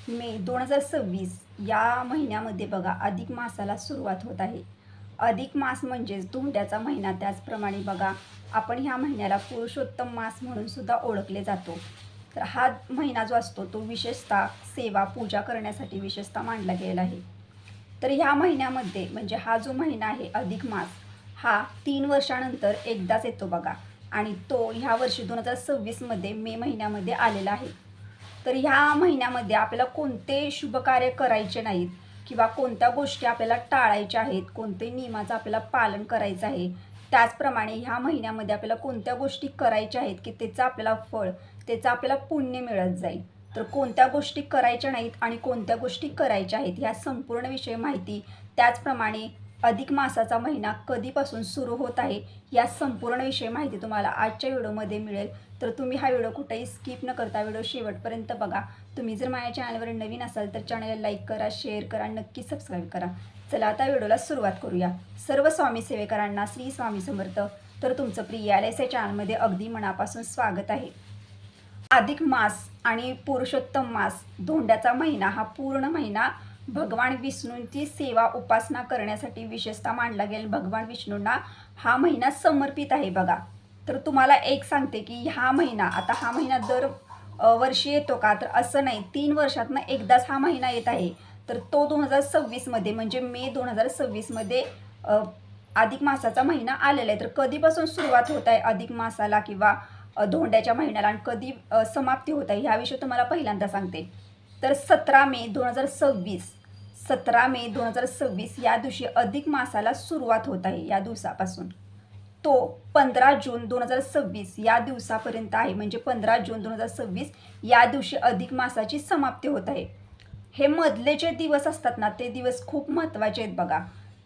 मे 2026 या महिन्यामध्ये बघा अधिक मासाला सुरुवात होत आहे. अधिक मास म्हणजेच धोंड्याचा महिना. त्याचप्रमाणे बघा आपण ह्या महिन्याला पुरुषोत्तम मास म्हणून सुद्धा ओळखले जातो. तर हा महिना जो असतो तो विशेषतः सेवा पूजा करण्यासाठी विशेषतः मानला गेलेला आहे. तर ह्या महिन्यामध्ये म्हणजे हा जो महिना आहे अधिक मास, हा 3 वर्षानंतर एकदाच येतो बघा. आणि तो ह्या वर्षी 2026मध्ये मे महिन्यामध्ये आलेला आहे. तर ह्या महिन्यामध्ये आपल्याला कोणते शुभकार्य करायचे नाहीत किंवा कोणत्या गोष्टी आपल्याला टाळायच्या आहेत, कोणते नियमाचं आपल्याला पालन करायचं आहे. त्याचप्रमाणे ह्या महिन्यामध्ये आपल्याला कोणत्या गोष्टी करायच्या आहेत की त्याचं आपल्याला फळ, त्याचं आपल्याला पुण्य मिळत जाईल. तर कोणत्या गोष्टी करायच्या नाहीत आणि कोणत्या गोष्टी करायच्या आहेत ह्या संपूर्ण विषय माहिती, त्याचप्रमाणे अधिक मासाचा महिना कधीपासून सुरू होत आहे या संपूर्ण विषय माहिती तुम्हाला आजच्या व्हिडिओमध्ये मिळेल. तर तुम्ही हा व्हिडिओ कुठेही स्किप न करता व्हिडिओ शेवटपर्यंत बघा. तुम्ही जर माझ्या चॅनलवर नवीन असाल तर चॅनलला लाईक करा, शेअर करा, नक्की सबस्क्राईब करा. चला आता व्हिडिओला सुरुवात करूया. सर्व स्वामी सेवेकरांना श्री स्वामी समर्थ. तर तुमचं प्रिय LSA चॅनलमध्ये अगदी मनापासून स्वागत आहे. अधिक मास आणि पुरुषोत्तम मास धोंड्याचा महिना हा पूर्ण महिना भगवान विष्णूंची सेवा उपासना करण्यासाठी विशेषतः मानला गेला. भगवान विष्णूंना हा महिना समर्पित आहे बघा. तर तुम्हाला एक सांगते की हा महिना, आता हा महिना दर वर्षी येतो का, तर असं नाही. 3 वर्षातनं एकदाच हा महिना येत आहे. तर तो 2026मध्ये म्हणजे मे 2026मध्ये अधिक मासाचा महिना आलेला आहे. तर कधीपासून सुरुवात होत आहे अधिक मासाला किंवा धोंड्याच्या महिन्याला आणि कधी समाप्ती होत आहे ह्याविषयी तुम्हाला पहिल्यांदा सांगते. तर 17 मे 2026 या दिवशी अधिक मासाला सुरुवात होत आहे. या दिवसापासून तो 15 जून 2026 या दिवसापर्यंत आहे. म्हणजे 15 जून 2026 या दिवशी अधिक मासाची समाप्ती होत आहे. हे मधले जे दिवस असतात ना, ते दिवस खूप महत्त्वाचे आहेत बघा.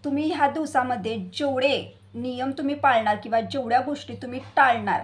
तुम्ही ह्या दिवसामध्ये जेवढे नियम तुम्ही पाळणार किंवा जेवढ्या गोष्टी तुम्ही टाळणार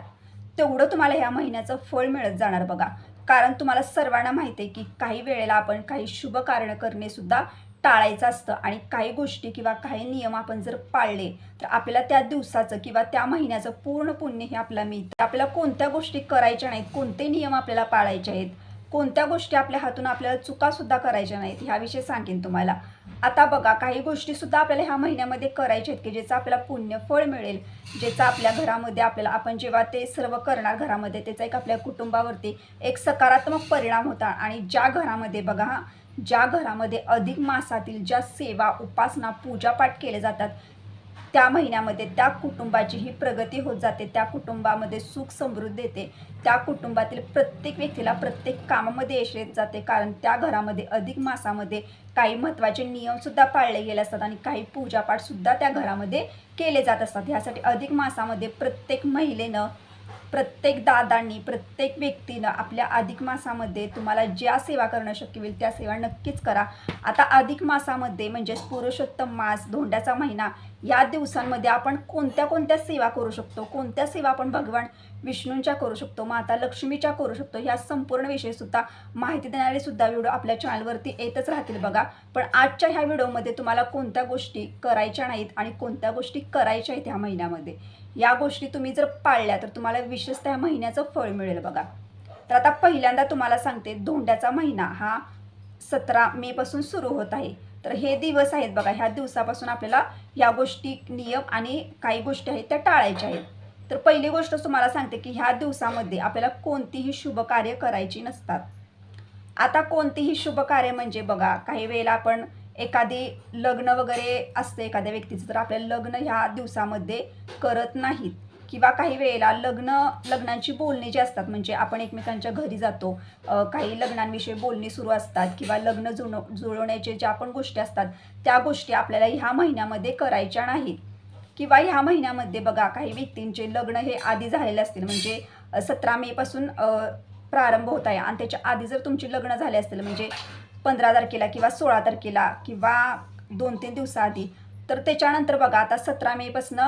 तेवढं तुम्हाला ह्या महिन्याचं फळ मिळत जाणार बघा. कारण तुम्हाला सर्वांना माहिती आहे की काही वेळेला आपण काही शुभ कार्य करणे सुद्धा टाळायचं असतं आणि काही गोष्टी किंवा काही नियम आपण जर पाळले तर आपल्याला त्या दिवसाचं किंवा त्या महिन्याचं पूर्ण पुण्य हे आपल्याला मिळतं. आपल्याला कोणत्या गोष्टी करायच्या नाहीत, कोणते नियम आपल्याला पाळायचे आहेत, कोणत्या गोष्टी आपल्या हातून आपल्याला चुकासुद्धा करायच्या नाहीत ह्याविषयी सांगेन तुम्हाला. आता बघा काही गोष्टीसुद्धा आपल्याला ह्या महिन्यामध्ये करायच्या आहेत की ज्याचं आपल्याला पुण्य फळ मिळेल, ज्याचा आपल्या घरामध्ये आपल्याला आपण जेव्हा ते सर्व करणार घरामध्ये त्याचा एक आपल्या कुटुंबावरती एक सकारात्मक परिणाम होता. आणि ज्या घरामध्ये बघा, ज्या घरामध्ये अधिक मासातील ज्या सेवा उपासना पूजापाठ केले जातात त्या महिन्यामध्ये त्या कुटुंबाची ही प्रगती होत जाते, त्या कुटुंबामध्ये सुख समृद्धी येते, त्या कुटुंबातील प्रत्येक व्यक्तीला प्रत्येक कामामध्ये यश येत जाते. कारण त्या घरामध्ये अधिक मासामध्ये काही महत्त्वाचे नियमसुद्धा पाळले गेले असतात आणि काही पूजापाठसुद्धा त्या घरामध्ये केले जात असतात. ह्यासाठी अधिक मासामध्ये प्रत्येक महिलेनं, प्रत्येक दादांनी, प्रत्येक व्यक्तीनं आपल्या अधिक मासामध्ये तुम्हाला ज्या सेवा करणं शक्य होईल त्या सेवा नक्कीच करा. आता अधिक मासामध्ये म्हणजेच पुरुषोत्तम मास, धोंड्याचा महिना या दिवसांमध्ये आपण कोणत्या कोणत्या सेवा करू शकतो, कोणत्या सेवा आपण भगवान विष्णूंच्या करू शकतो, माता लक्ष्मीच्या करू शकतो, ह्या संपूर्ण विषयीसुद्धा माहिती देणारे सुद्धा व्हिडिओ आपल्या चॅनलवरती येतच राहतील बघा. पण आजच्या ह्या व्हिडिओमध्ये तुम्हाला कोणत्या गोष्टी करायच्या नाहीत आणि कोणत्या गोष्टी करायच्या आहेत ह्या महिन्यामध्ये, या गोष्टी तुम्ही जर पाळल्या तर तुम्हाला विशेषतः या महिन्याचं फळ मिळेल बघा. तर आता पहिल्यांदा तुम्हाला सांगते, धोंड्याचा महिना हा 17 मे पासून सुरू होत आहे. तर हे दिवस आहेत बघा, ह्या दिवसापासून आपल्याला या गोष्टी, नियम आणि काही गोष्टी आहेत त्या टाळायच्या आहेत. तर पहिली गोष्ट तुम्हाला सांगते की ह्या दिवसामध्ये आपल्याला कोणतीही शुभ कार्य करायची नसतात. आता कोणतीही शुभ कार्य म्हणजे बघा, काही वेळेला आपण एखादी लग्न वगैरे असते एखाद्या व्यक्तीचं, तर आपल्याला लग्न ह्या दिवसामध्ये करत नाहीत. किंवा काही वेळेला लग्नांची बोलणी जी असतात, म्हणजे आपण एकमेकांच्या घरी जातो, काही लग्नांविषयी बोलणी सुरू असतात किंवा लग्न जुळवण्याचे ज्या पण गोष्टी असतात त्या गोष्टी आपल्याला ह्या महिन्यामध्ये करायच्या नाहीत. किंवा ह्या महिन्यामध्ये बघा काही व्यक्तींचे लग्न हे आधी झालेले असतील, म्हणजे 17 मे पासून प्रारंभ होत आहे आणि त्याच्या आधी जर तुमची लग्न झाले असतील, म्हणजे 15 तारखेला किंवा 16 तारखेला किंवा 2-3 दिवसाआधी, तर त्याच्यानंतर बघा आता 17 मे पासून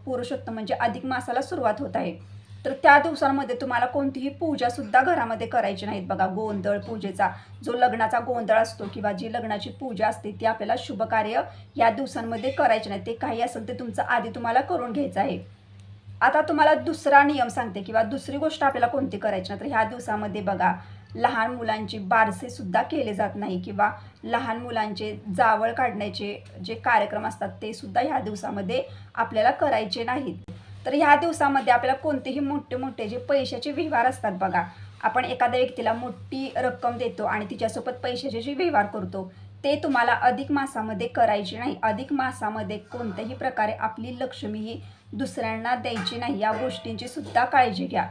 पुरुषोत्तम म्हणजे अधिक मासाला सुरुवात होत आहे. तर त्या दिवसांमध्ये तुम्हाला कोणतीही पूजासुद्धा घरामध्ये करायची नाहीत बघा. गोंधळ पूजेचा जो लग्नाचा गोंधळ असतो किंवा जी लग्नाची पूजा असते ती आपल्याला शुभ कार्य या दिवसांमध्ये करायचे नाही. ते काही असेल ते तुमचं आधी तुम्हाला करून घ्यायचं आहे. आता तुम्हाला दुसरा नियम सांगते किंवा दुसरी गोष्ट आपल्याला कोणती करायची नाही. तर ह्या दिवसामध्ये बघा लहान मुलांचे बारसे सुद्धा केले जात नाही किंवा लहान मुलांचे जावळ काढण्याचे जे कार्यक्रम असतात ते सुद्धा ह्या दिवसामध्ये आपल्याला करायचे नाहीत. तर ह्या दिवसामध्ये आपल्याला कोणतेही मोठे मोठे जे पैशाचे व्यवहार असतात बघा, आपण एखाद्या व्यक्तीला मोठी रक्कम देतो आणि तिच्यासोबत पैशाचे जे व्यवहार करतो ते तुम्हाला अधिक मासामध्ये करायचे नाही. अधिक मासामध्ये कोणत्याही प्रकारे आपली लक्ष्मी ही दुसऱ्यांना द्यायची नाही, या गोष्टींची सुद्धा काळजी घ्या.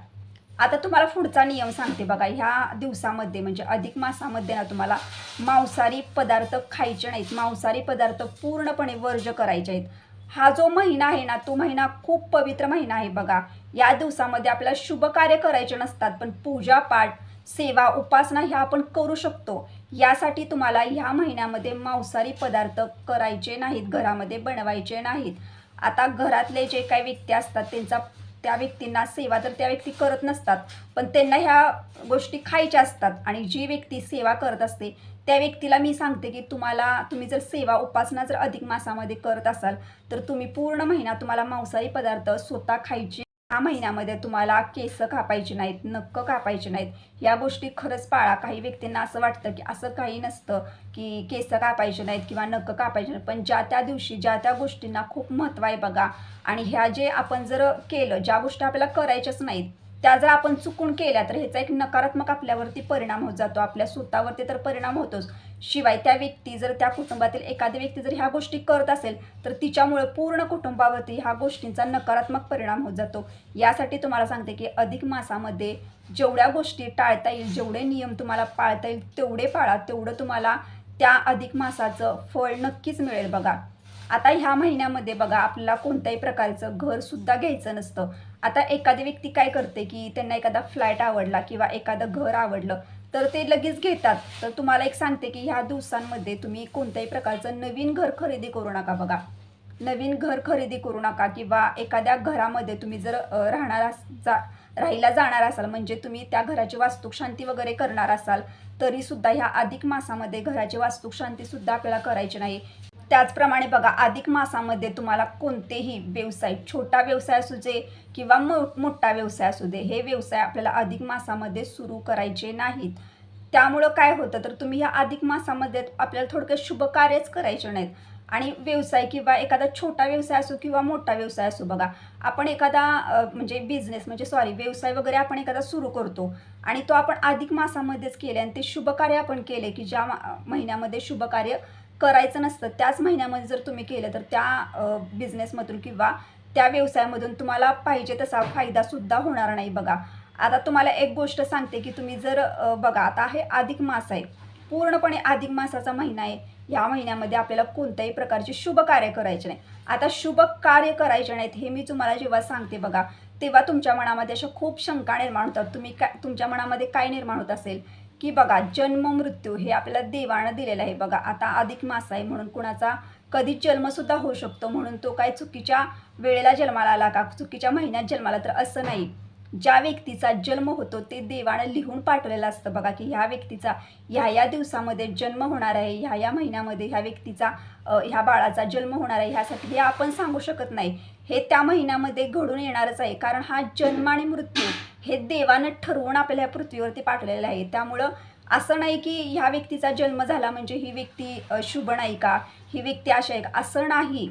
आता तुम्हाला पुढचा नियम सांगते बघा. ह्या दिवसामध्ये म्हणजे अधिक मासामध्ये ना तुम्हाला मांसाहारी पदार्थ खायचे नाहीत. मांसाहारी पदार्थ पूर्णपणे वर्ज्य करायचे आहेत. हा जो महिना आहे ना तो महिना खूप पवित्र महिना आहे बघा. या दिवसामध्ये आपल्याला शुभ कार्य करायचे नसतात, पण पूजा पाठ, सेवा, उपासना ह्या आपण करू शकतो. यासाठी तुम्हाला ह्या महिन्यामध्ये मांसाहारी पदार्थ करायचे नाहीत, घरामध्ये बनवायचे नाहीत. आता घरातले जे काही व्यक्ती असतात त्या व्यक्तींना सेवा तर त्या व्यक्ती करत नसतात, पण त्यांना ह्या गोष्टी खायच्या असतात. आणि जी व्यक्ती सेवा करत असते त्या व्यक्तीला मी सांगते की तुम्ही जर सेवा उपासना जर अधिक मासामध्ये करत असाल तर तुम्ही पूर्ण महिना तुम्हाला मांसाहारी पदार्थ स्वतः खायचे. ह्या महिन्यामध्ये तुम्हाला केस कापायचे नाहीत, नख कापायचे नाहीत. या गोष्टी खरंच पाळा. काही व्यक्तींना असं वाटतं की असं काही नसतं की केस कापायचे नाहीत किंवा नख कापायचे नाहीत, पण ज्या त्या दिवशी ज्या त्या गोष्टींना खूप महत्त्व आहे बघा. आणि ह्या जे आपण जर केलं, ज्या गोष्टी आपल्याला करायच्याच नाहीत त्या जर आपण चुकून केल्या तर ह्याचा एक नकारात्मक आपल्यावरती परिणाम होत जातो. आपल्या स्वतःवरती तर परिणाम होतोच, शिवाय त्या व्यक्ती जर त्या कुटुंबातील एखादी व्यक्ती जर ह्या गोष्टी करत असेल तर तिच्यामुळे पूर्ण कुटुंबावरती ह्या गोष्टींचा नकारात्मक परिणाम होत जातो. यासाठी तुम्हाला सांगते की अधिक मासामध्ये जेवढ्या गोष्टी टाळता येईल, जेवढे नियम तुम्हाला पाळता येईल तेवढे पाळा. तेवढं तुम्हाला त्या अधिक मासाचं फळ नक्कीच मिळेल बघा. आता ह्या महिन्यामध्ये बघा आपल्याला कोणत्याही प्रकारचं घरसुद्धा घ्यायचं नसतं. आता एखादी व्यक्ती काय करते की त्यांना एखादा फ्लॅट आवडला किंवा एखादं घर आवडलं तर ते लगेच घेतात. तर तुम्हाला एक सांगते की ह्या दिवसांमध्ये तुम्ही कोणत्याही प्रकारचं नवीन घर खरेदी करू नका बघा. नवीन घर खरेदी करू नका किंवा एखाद्या घरामध्ये तुम्ही जर राहायला जाणार असाल, म्हणजे तुम्ही त्या घराची वास्तुशांती वगैरे करणार असाल तरीसुद्धा ह्या अधिक मासामध्ये घराची वास्तुशांतीसुद्धा आपल्याला करायची नाही. त्याचप्रमाणे बघा अधिक मासामध्ये तुम्हाला कोणतेही व्यवसाय, छोटा व्यवसाय असू दे किंवा मोठा व्यवसाय असू दे, हे व्यवसाय आपल्याला अधिक मासामध्ये सुरू करायचे नाहीत. त्यामुळं काय होतं तर तुम्ही ह्या अधिक मासामध्ये आपल्याला थोडक्यात शुभ कार्यच करायचे नाहीत. आणि व्यवसाय किंवा एखादा छोटा व्यवसाय असो किंवा मोठा व्यवसाय असो बघा, आपण एखादा म्हणजे बिझनेस म्हणजे व्यवसाय वगैरे आपण एखादा सुरू करतो आणि तो आपण अधिक मासामध्येच केले आणि ते शुभ कार्य आपण केले की ज्या महिन्यामध्ये शुभ कार्य करायचं नसतं त्याच महिन्यामध्ये जर तुम्ही केलं तर त्या बिझनेसमधून किंवा त्या व्यवसायामधून तुम्हाला पाहिजे तसा फायदासुद्धा होणार नाही बघा. आता तुम्हाला एक गोष्ट सांगते की तुम्ही जर बघा आता हे अधिक मास आहे, पूर्णपणे अधिक मासाचा महिना आहे. या महिन्यामध्ये आपल्याला कोणत्याही प्रकारचे शुभ कार्य करायचे नाही. आता शुभ कार्य करायचे नाहीत हे मी तुम्हाला जेव्हा सांगते बघा, तेव्हा तुमच्या मनामध्ये अशा खूप शंका निर्माण होतात. तुमच्या मनामध्ये काय निर्माण होत असेल की बघा जन्म मृत्यू हे आपल्याला देवानं दिलेलं आहे बघा. आता अधिक मास आहे म्हणून कुणाचा कधी जन्मसुद्धा होऊ शकतो, म्हणून तो काय चुकीच्या वेळेला जन्माला आला का, चुकीच्या महिन्यात जन्माला, तर असं नाही. ज्या व्यक्तीचा जन्म होतो ते देवानं लिहून पाठवलेलं असतं बघा की ह्या व्यक्तीचा ह्या दिवसामध्ये जन्म होणार आहे, ह्या महिन्यामध्ये ह्या व्यक्तीचा ह्या बाळाचा जन्म होणार आहे. ह्यासाठी हे आपण सांगू शकत नाही, हे त्या महिन्यामध्ये घडून येणारच आहे. कारण हा जन्म आणि मृत्यू हे देवानं ठरवून आपल्याला ह्या पृथ्वीवरती पाठवलेलं आहे. त्यामुळं असं नाही की ह्या व्यक्तीचा जन्म झाला म्हणजे ही व्यक्ती शुभ नाही का, ही व्यक्ती अशा आहे का, असं नाही.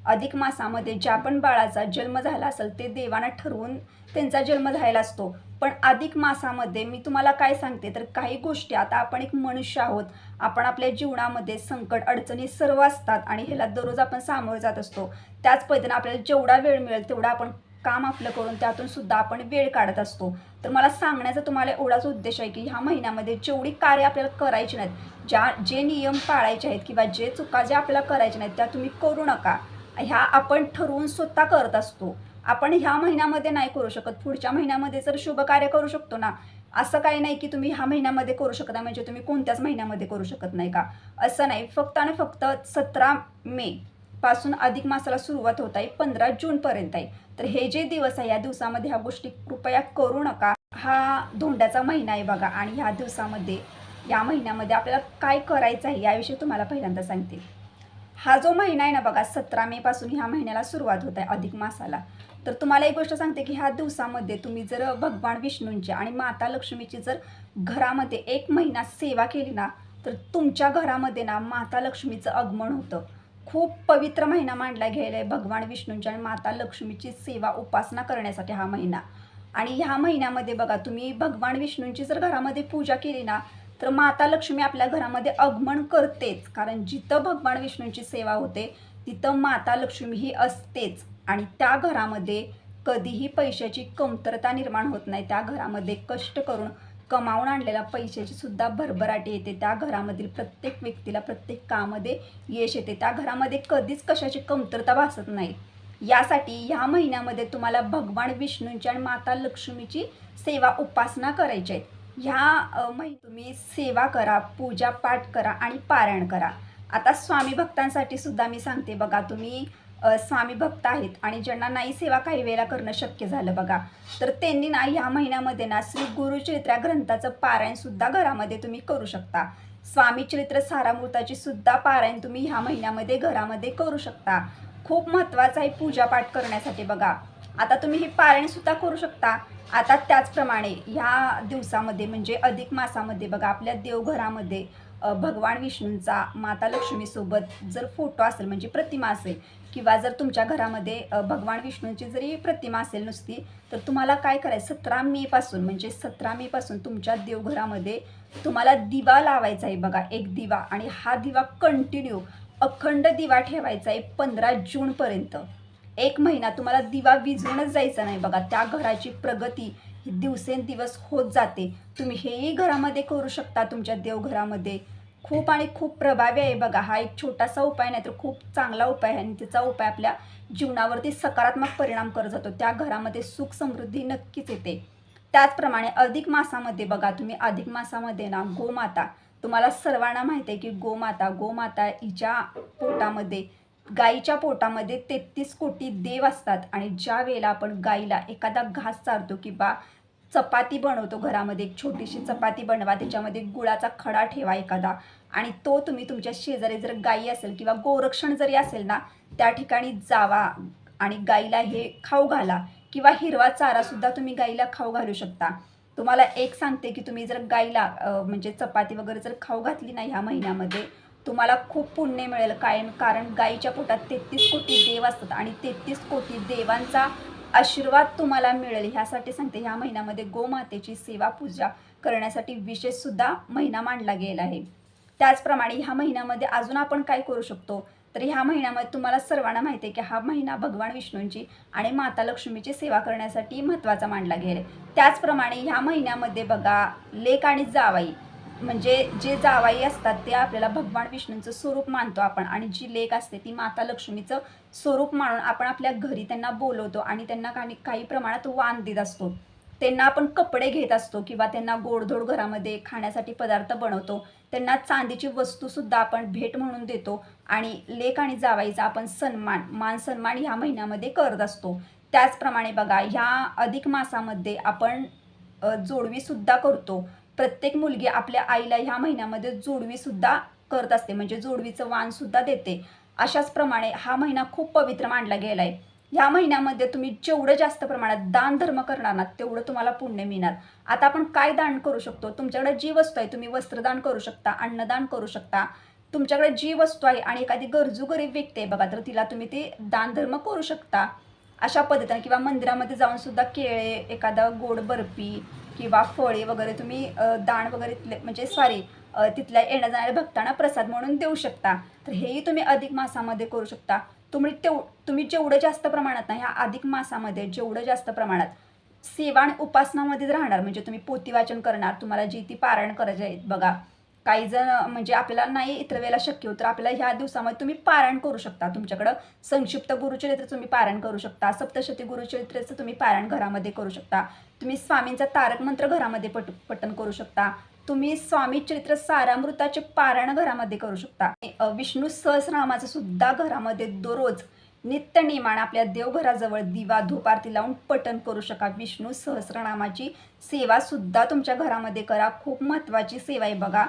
अधिक मासामध्ये ज्या पण बाळाचा जन्म झाला असेल ते देवानं ठरवून त्यांचा जन्म झालेला असतो. पण अधिक मासामध्ये मी तुम्हाला काय सांगते तर काही गोष्टी, आता आपण एक मनुष्य आहोत, आपण आपल्या जीवनामध्ये संकट अडचणी सर्व असतात आणि ह्याला दररोज आपण सामोरे जात असतो. त्याच पद्धतीने आपल्याला जेवढा वेळ मिळेल तेवढा आपण काम आपलं करून त्यातून सुद्धा आपण वेळ काढत असतो. तर मला सांगण्याचा तुम्हाला एवढाच उद्देश आहे की ह्या महिन्यामध्ये जेवढी कार्य आपल्याला करायची नाहीत, जे नियम पाळायचे आहेत किंवा जे चुका ज्या आपल्याला करायच्या नाहीत त्या तुम्ही करू नका. ह्या आपण ठरवून स्वतः करत असतो. आपण ह्या महिन्यामध्ये नाही करू शकत, पुढच्या महिन्यामध्ये जर शुभ कार्य करू शकतो ना. असं काही नाही की तुम्ही ह्या महिन्यामध्ये करू शकत नाही म्हणजे तुम्ही कोणत्याच महिन्यामध्ये करू शकत नाही का, असं नाही. फक्त आणि फक्त 17 मे पासून अधिक मासाला सुरुवात होत आहे, 15 जूनपर्यंत आहे. तर हे जे दिवस आहे या दिवसामध्ये ह्या गोष्टी कृपया करू नका. हा धोंड्याचा महिना आहे बघा आणि ह्या दिवसामध्ये या महिन्यामध्ये आपल्याला काय करायचं आहे याविषयी तुम्हाला पहिल्यांदा सांगते. हा जो महिना आहे ना बघा, 17 मे पासून ह्या महिन्याला सुरुवात होत आहे अधिक मासाला. तर तुम्हाला एक गोष्ट सांगते की ह्या दिवसामध्ये तुम्ही जर भगवान विष्णूंची आणि माता लक्ष्मीची जर घरामध्ये 1 महिना सेवा केली ना, तर तुमच्या घरामध्ये ना माता लक्ष्मीचं आगमन होतं. खूप पवित्र महिना मानला गेला आहे भगवान विष्णूंची आणि माता लक्ष्मीची सेवा उपासना करण्यासाठी हा महिना. आणि ह्या महिन्यामध्ये बघा तुम्ही भगवान विष्णूंची जर घरामध्ये पूजा केली ना, तर माता लक्ष्मी आपल्या घरामध्ये आगमन करतेच. कारण जिथं भगवान विष्णूंची सेवा होते तिथं माता लक्ष्मी ही असतेच. आणि त्या घरामध्ये कधीही पैशाची कमतरता निर्माण होत नाही. त्या घरामध्ये कष्ट करून कमावून आणलेल्या पैशाची सुद्धा भरभराटी येते. त्या घरामधील प्रत्येक व्यक्तीला प्रत्येक कामामध्ये यश येते. त्या घरामध्ये कधीच कशाची कमतरता भासत नाही. यासाठी ह्या महिन्यामध्ये तुम्हाला भगवान विष्णूंची आणि माता लक्ष्मीची सेवा उपासना करायची आहे. ह्या महिन्यात तुम्ही सेवा करा, पूजा पाठ करा आणि पारायण करा. आता स्वामी भक्तांसाठी सुद्धा मी सांगते बघा, तुम्ही स्वामी भक्त आहेत आणि ज्यांना नाही सेवा काही वेळेला करणं शक्य झालं बघा, तर त्यांनी ना ह्या महिन्यामध्ये ना श्री गुरुचरित्र ग्रंथाचं पारायण सुद्धा घरामध्ये तुम्ही करू शकता. स्वामी चरित्र सारामृताची सुद्धा पारायण तुम्ही ह्या महिन्यामध्ये घरामध्ये करू शकता. खूप महत्त्वाचं आहे पूजापाठ करण्यासाठी बघा. आता तुम्ही हे पारायण सुद्धा करू शकता. आता त्याचप्रमाणे ह्या दिवसामध्ये म्हणजे अधिक मासामध्ये बघा, आपल्या देवघरामध्ये भगवान विष्णूंचा माता लक्ष्मीसोबत जर फोटो असेल म्हणजे प्रतिमा असेल, किंवा जर तुमच्या घरामध्ये भगवान विष्णूंची जरी प्रतिमा असेल नुसती, तर तुम्हाला काय करायचं, 17 मे पासून म्हणजे 17 मे पासून तुमच्या देवघरामध्ये तुम्हाला दिवा लावायचा आहे बघा, एक दिवा. आणि हा दिवा कंटिन्यू अखंड दिवा ठेवायचा आहे 15 जूनपर्यंत. 1 महिना तुम्हाला दिवा विझवूनच जायचा नाही बघा. त्या घराची प्रगती ही दिवसेंदिवस होत जाते. तुम्ही हेही घरामध्ये करू शकता तुमच्या देवघरामध्ये. खूप आणि खूप प्रभावी आहे बघा. हा एक छोटासा उपाय नाही तर खूप चांगला उपाय आहे आणि त्याचा उपाय आपल्या जीवनावरती सकारात्मक परिणाम करत जातो. त्या घरामध्ये सुख समृद्धी नक्कीच येते. त्याचप्रमाणे अधिक मासामध्ये बघा, तुम्ही अधिक मासामध्ये ना गोमाता, तुम्हाला सर्वांना माहिती आहे की गोमाता हिच्या पोटामध्ये, गाईच्या पोटामध्ये 33 कोटी देव असतात. आणि ज्या वेळेला आपण गाईला एखादा घास चारतो किंवा चपाती बनवतो घरामध्ये, एक छोटीशी चपाती बनवा, त्याच्यामध्ये गुळाचा खडा ठेवा एखादा, आणि तो तुम्ही तुमच्या शेजारी जर गाई असेल किंवा गोरक्षण जरी असेल ना, त्या ठिकाणी जावा आणि गाईला हे खाऊ घाला. किंवा हिरवा चारासुद्धा तुम्ही गाईला खाऊ घालू शकता. तुम्हाला एक सांगते की तुम्ही जर गाईला म्हणजे चपाती वगैरे जर खाऊ घातली ना ह्या महिन्यामध्ये, तुम्हाला खूप पुण्य मिळेल. कारण गाईच्या पोटात 33 कोटी देव असतात आणि 33 कोटी देवांचा आशीर्वाद तुम्हाला मिळेल. ह्यासाठी सांगते, ह्या महिन्यामध्ये गोमातेची सेवा पूजा करण्यासाठी विशेषसुद्धा महिना मानला गेला आहे. त्याचप्रमाणे ह्या महिन्यामध्ये अजून आपण काय करू शकतो, तर ह्या महिन्यामध्ये तुम्हाला सर्वांना माहिती आहे की हा महिना भगवान विष्णूंची आणि माता लक्ष्मीची सेवा करण्यासाठी महत्त्वाचा मानला गेला आहे. त्याचप्रमाणे ह्या महिन्यामध्ये बघा, लेक आणि जावाई, म्हणजे जे जावाई असतात ते आपल्याला भगवान विष्णूंचं स्वरूप मानतो आपण, आणि जी लेक असते ती माता लक्ष्मीचं स्वरूप मानून आपण आपल्या घरी त्यांना बोलवतो आणि त्यांना काही प्रमाणात वाण देत असतो. त्यांना आपण कपडे घेत असतो किंवा त्यांना गोडधोड घरामध्ये खाण्यासाठी पदार्थ बनवतो. त्यांना चांदीची वस्तूसुद्धा आपण भेट म्हणून देतो. आणि लेक आणि जावाईचा आपण मान सन्मान ह्या महिन्यामध्ये करत असतो. त्याचप्रमाणे बघा, ह्या अधिक मासामध्ये आपण जोडवीसुद्धा करतो. प्रत्येक मुलगी आपल्या आईला ह्या महिन्यामध्ये जोडवीसुद्धा करत असते, म्हणजे जोडवीचं वाणसुद्धा देते. अशाच प्रमाणे हा महिना खूप पवित्र मानला गेला आहे. ह्या महिन्यामध्ये तुम्ही जेवढं जास्त प्रमाणात दान धर्म करणार ना, तेवढं तुम्हाला पुण्य मिळणार. आता आपण काय दान करू शकतो, तुमच्याकडे जी वस्तू आहे, तुम्ही वस्त्रदान करू शकता, अन्नदान करू शकता. तुमच्याकडे जी वस्तू आहे आणि एखादी गरजू गरीब व्यक्ती आहे बघा, तर तिला तुम्ही ते दान धर्म करू शकता अशा पद्धतीने. किंवा मंदिरामध्ये जाऊन सुद्धा केळे, एखादा गोड बर्फी किंवा फळे वगैरे तुम्ही दान वगैरे म्हणजे तिथल्या येण्या जाणाऱ्या भक्तांना प्रसाद म्हणून देऊ शकता. तर हेही तुम्ही अधिक मासामध्ये करू शकता. तुम्ही जेवढं जास्त प्रमाणात ना ह्या अधिक मासामध्ये जेवढं जास्त प्रमाणात सेवा आणि उपासनामध्येच राहणार, म्हणजे तुम्ही पोथी वाचन करणार, तुम्हाला जी ती पारायण करायची आहेत बघा. काही जण म्हणजे आपल्याला नाही इतर वेळेला शक्य होतं, आपल्याला ह्या दिवसामध्ये तुम्ही पारायण करू शकता. तुमच्याकडं संक्षिप्त गुरुचरित्र तुम्ही पारायण करू शकता, सप्तशती गुरुचरित्राचं तुम्ही पारायण घरामध्ये करू शकता. तुम्ही स्वामींचा तारक मंत्र घरामध्ये पठण करू शकता. तुम्ही स्वामी चरित्र सारामृताचे पारायण घरामध्ये करू शकता. विष्णू सहस्रनामाचं सुद्धा घरामध्ये दररोज नित्य नियमाने आपल्या देवघराजवळ दिवा धूप आरती लावून पठण करू शका. विष्णू सहस्रनामाची सेवा सुद्धा तुमच्या घरामध्ये करा. खूप महत्त्वाची सेवा आहे बघा.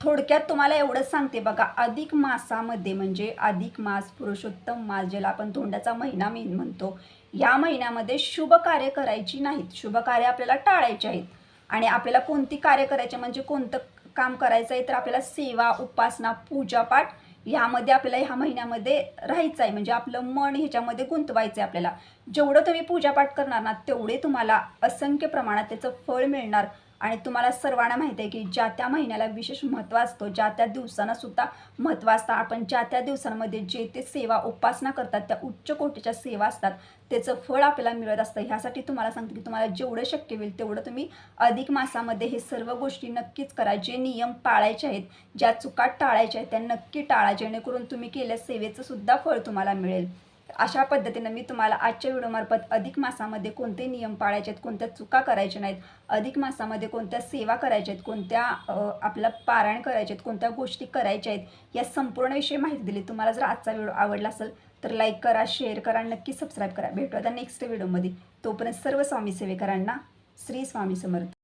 थोडक्यात तुम्हाला एवढंच सांगते बघा, अधिक मासामध्ये म्हणजे अधिक मास, पुरुषोत्तम मास, ज्याला आपण धोंड्याचा महिना म्हणतो, या महिन्यामध्ये शुभ कार्य करायची नाहीत. शुभ कार्य आपल्याला टाळायचे आहेत. आणि आपल्याला कोणती कार्य करायची म्हणजे कोणतं काम करायचं आहे, तर आपल्याला सेवा, उपासना, पूजापाठ ह्यामध्ये आपल्याला ह्या महिन्यामध्ये राहायचं आहे. म्हणजे आपलं मन ह्याच्यामध्ये गुंतवायचं आहे आपल्याला. जेवढं तुम्ही पूजापाठ करणार ना, तेवढे तुम्हाला असंख्य प्रमाणात त्याचं फळ मिळणार. आणि तुम्हाला सर्वांना माहिती आहे की ज्या त्या महिन्याला विशेष महत्त्व असतो, ज्या त्या दिवसांना सुद्धा महत्त्व असतं. आपण ज्या त्या दिवसांमध्ये जे ते सेवा उपासना करतात, त्या उच्च कोटीच्या सेवा असतात, त्याचं फळ आपल्याला मिळत असतं. ह्यासाठी तुम्हाला सांगते की तुम्हाला जेवढं शक्य होईल तेवढं तुम्ही अधिक मासामध्ये हे सर्व गोष्टी नक्कीच करा. जे नियम पाळायचे आहेत, ज्या चुका टाळायच्या आहेत, त्या नक्की टाळा, जेणेकरून तुम्ही केल्या सेवेचं सुद्धा फळ तुम्हाला मिळेल. अशा पद्धतीनं मी तुम्हाला आजच्या व्हिडिओमार्फत अधिक मासामध्ये कोणते नियम पाळायचे आहेत, कोणत्या चुका करायच्या नाहीत, अधिक मासामध्ये कोणत्या सेवा करायच्या आहेत, कोणत्या आपल्याला पारायण करायचे आहेत, कोणत्या गोष्टी करायच्या आहेत, या संपूर्ण विषयी माहिती दिली. तुम्हाला जर आजचा व्हिडिओ आवडला असेल तर लाईक करा, शेअर करा, नक्की सबस्क्राईब करा. भेटू आता नेक्स्ट व्हिडिओमध्ये. तोपर्यंत सर्व स्वामी सेवेकरांना श्री स्वामी समर्थ.